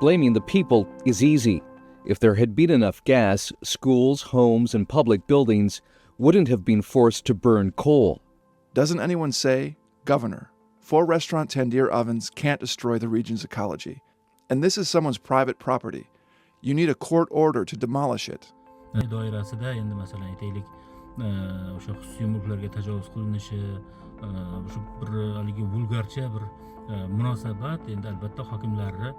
Blaming the people is easy. If there had been enough gas, schools, homes, and public buildings wouldn't have been forced to burn coal. Doesn't anyone say, Governor, 4 restaurant tandoor ovens can't destroy the region's ecology, and this is someone's private property. You need a court order to demolish it. doirasida endi masalan aytaylik o'sha xususiy mulklarga tajovuz qilinishi, shu bir haligi vulgarcha bir munosabat endi albatta hokimlarni